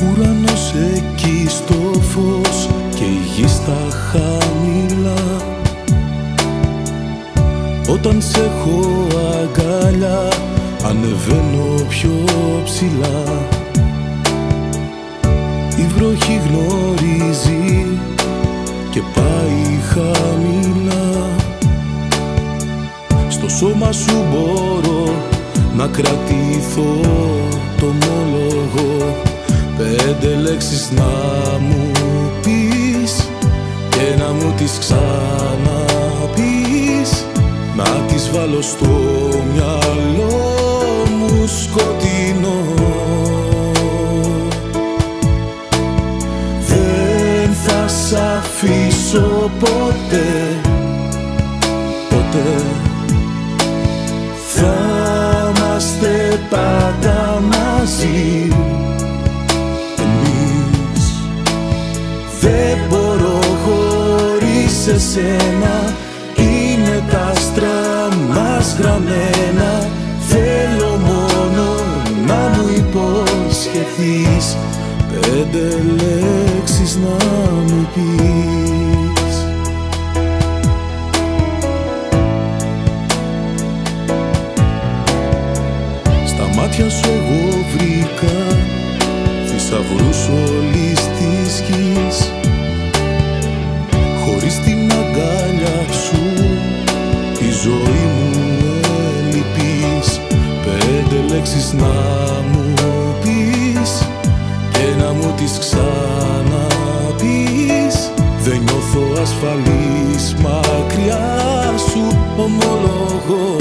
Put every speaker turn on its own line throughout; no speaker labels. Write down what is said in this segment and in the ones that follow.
Ουρανός εκεί στο φως και η γη στα χαμηλά. Όταν σ' έχω αγκαλιά ανεβαίνω πιο ψηλά. Η βροχή γνωρίζει και πάει χαμηλά. Στο σώμα σου μπορώ να κρατηθώ το ομόλογο. 5 λέξεις να μου πεις και να μου τις ξαναπείς, να τις βάλω στο μυαλό μου σκοτεινό. Δεν θα σ' αφήσω ποτέ, ποτέ. Θα είμαστε πάντα μαζί. Δεν μπορώ χωρίς εσένα, είναι τα άστρα μας γραμμένα. Θέλω μόνο να μου υποσχεθείς, 5 λέξεις να μου πεις. Στα μάτια σου εγώ βρήκα θησαυρούς όλης της γης. Χωρίς την αγκάλια σου η ζωή μου έλειπης. 5 λέξεις να μου πεις και να μου τις ξαναπείς. Δεν νιώθω ασφαλής μακριά σου, ομολογώ.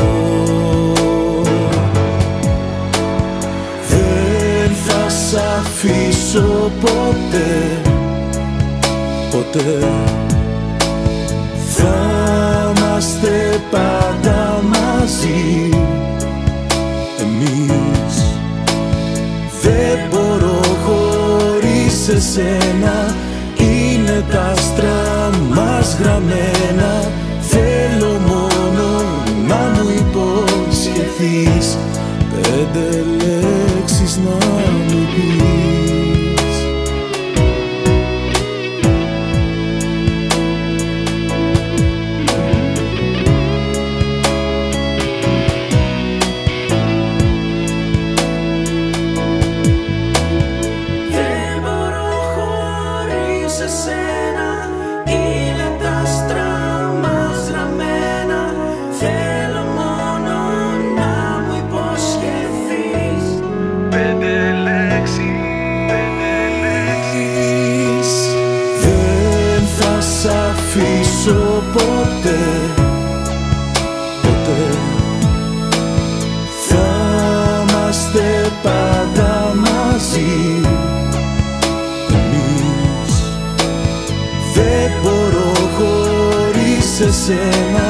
Δεν θα σ' αφήσω ποτέ, ποτέ. Θα είμαστε πάντα μαζί εμείς. Δεν μπορώ χωρίς εσένα, είναι τα άστρα μας γραμμένα. Θέλω μόνο να μου υποσχεθείς, 5 λέξεις να μου πεις.
Δεν μπορώ χωρίς εσένα, είναι τα άστρα μας γραμμένα. Θέλω μόνο να μου υποσχεθείς, 5 λέξεις, 5 λέξεις.
Δεν θα σ' αφήσω ποτέ, ποτέ. Θα είμαστε πάντα μαζί εμείς. Δεν μπορώ χωρίς εσένα,